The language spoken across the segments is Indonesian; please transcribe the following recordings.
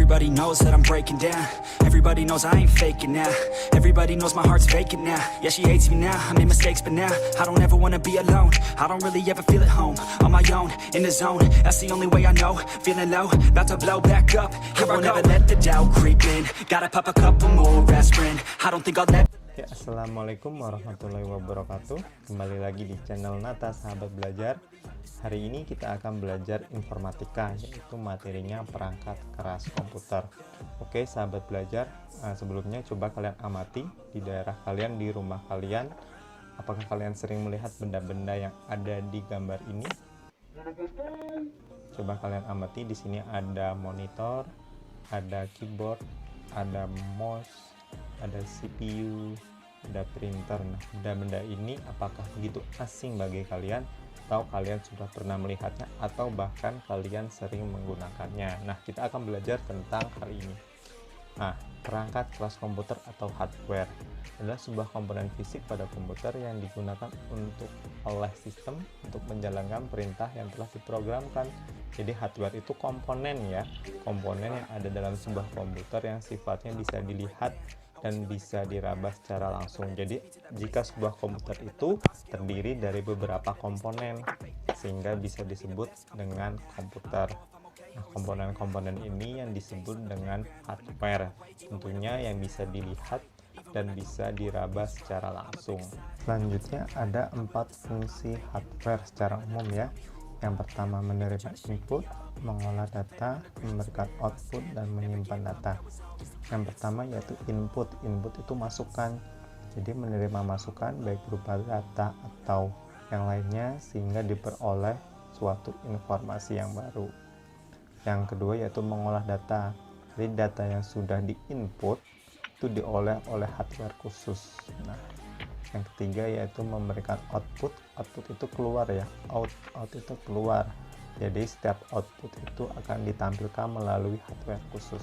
Everybody knows that I'm breaking down. Everybody knows I ain't faking now. Everybody knows my heart's vacant now. Yeah, she hates me now, I made mistakes, but now I don't ever wanna be alone. I don't really ever feel at home. On my own, in the zone, that's the only way I know. Feeling low, about to blow back up. Here I won't ever let the doubt creep in. Gotta pop a couple more aspirin. I don't think I'll let. Ya, assalamualaikum warahmatullahi wabarakatuh. Kembali lagi di channel Nata Sahabat Belajar. Hari ini kita akan belajar informatika, yaitu materinya perangkat keras komputer. Oke sahabat belajar, sebelumnya coba kalian amati di daerah kalian, di rumah kalian, apakah kalian sering melihat benda-benda yang ada di gambar ini? Coba kalian amati, di sini ada monitor, ada keyboard, ada mouse, ada CPU, ada printer. Nah, benda-benda ini apakah begitu asing bagi kalian, atau kalian sudah pernah melihatnya, atau bahkan kalian sering menggunakannya? Nah, kita akan belajar tentang hal ini. Nah, perangkat keras komputer atau hardware adalah sebuah komponen fisik pada komputer yang digunakan oleh sistem untuk menjalankan perintah yang telah diprogramkan. Jadi hardware itu komponen ya, komponen yang ada dalam sebuah komputer yang sifatnya bisa dilihat dan bisa diraba secara langsung. Jadi jika sebuah komputer itu terdiri dari beberapa komponen, sehingga bisa disebut dengan komputer. Nah, komponen-komponen ini yang disebut dengan hardware, tentunya yang bisa dilihat dan bisa diraba secara langsung. Selanjutnya ada 4 fungsi hardware secara umum ya. Yang pertama, menerima input, mengolah data, memberikan output, dan menyimpan data. Yang pertama yaitu input. Input itu masukan, jadi menerima masukan baik berupa data atau yang lainnya sehingga diperoleh suatu informasi yang baru. Yang kedua yaitu mengolah data. Jadi data yang sudah diinput itu diolah oleh hardware khusus. Nah, yang ketiga yaitu memberikan output. Output itu keluar ya, out itu keluar. Jadi setiap output itu akan ditampilkan melalui hardware khusus.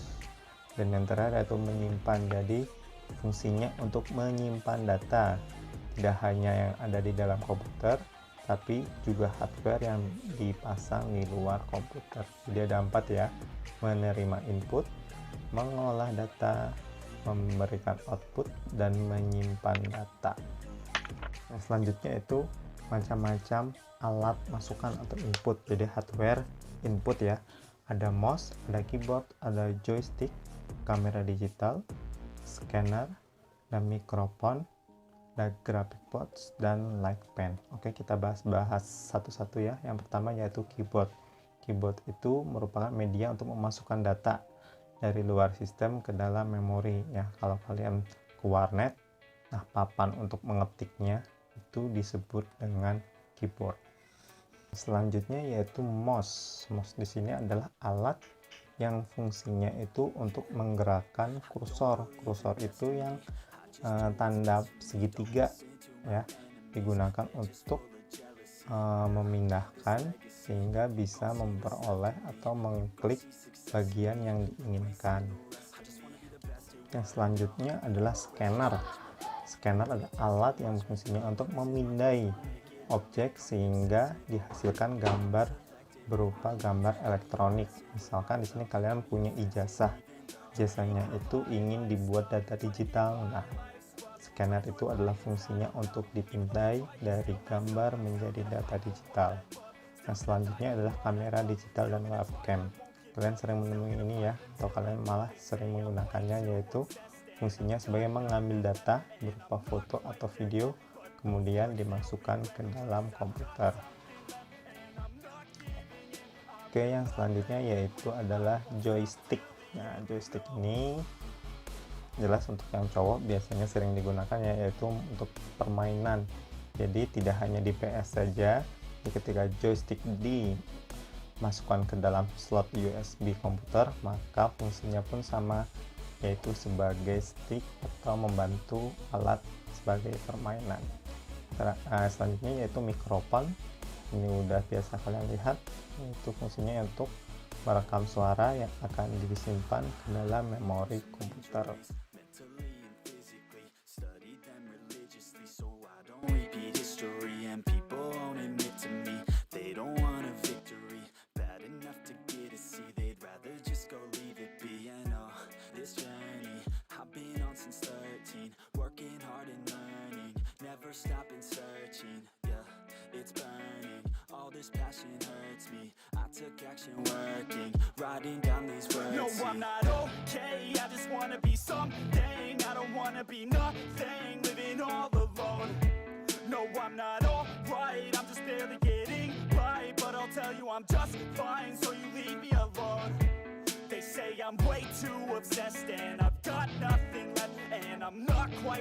Dan yang terakhir yaitu menyimpan. Jadi fungsinya untuk menyimpan data, tidak hanya yang ada di dalam komputer, tapi juga hardware yang dipasang di luar komputer. Jadi ada 4 ya, menerima input, mengolah data, memberikan output, dan menyimpan data. Nah, selanjutnya itu macam-macam alat masukan atau input. Jadi hardware input ya, ada mouse, ada keyboard, ada joystick, kamera digital, scanner, dan mikrofon, ada graphic box, dan light pen. Oke, kita bahas satu-satu ya. Yang pertama yaitu keyboard. Keyboard itu merupakan media untuk memasukkan data dari luar sistem ke dalam memori ya. Kalau kalian ke warnet, nah papan untuk mengetiknya itu disebut dengan keyboard. Selanjutnya yaitu mouse. Mouse di sini adalah alat yang fungsinya itu untuk menggerakkan kursor. Kursor itu yang tanda segitiga ya, digunakan untuk memindahkan sehingga bisa memperoleh atau mengklik bagian yang diinginkan. Yang selanjutnya adalah scanner. Scanner adalah alat yang fungsinya untuk memindai objek sehingga dihasilkan gambar berupa gambar elektronik. Misalkan di sini kalian punya ijazah, ijazahnya itu ingin dibuat data digital. Nah, scanner itu adalah fungsinya untuk dipindai dari gambar menjadi data digital. Nah, selanjutnya adalah kamera digital dan webcam. Kalian sering menemui ini ya, atau kalian malah sering menggunakannya, yaitu fungsinya sebagai mengambil data berupa foto atau video, kemudian dimasukkan ke dalam komputer. Oke, yang selanjutnya yaitu adalah joystick. Nah, joystick ini jelas untuk yang cowok biasanya sering digunakan ya, yaitu untuk permainan. Jadi tidak hanya di PS saja, ketika joystick dimasukkan ke dalam slot USB komputer, maka fungsinya pun sama, yaitu sebagai stick atau membantu alat sebagai permainan. Selanjutnya yaitu mikrofon. Ini udah biasa kalian lihat, itu fungsinya untuk merekam suara yang akan disimpan ke dalam memori komputer. never stopping searching, yeah, it's burning. All this passion hurts me. I took action working, writing down these words. No, I'm not okay, I just wanna be something. I don't wanna be nothing, living all alone. No, I'm not alright, I'm just barely getting by. But I'll tell you I'm just fine, so you leave me alone. They say I'm way too obsessed and I've got nothing left, and I'm not quite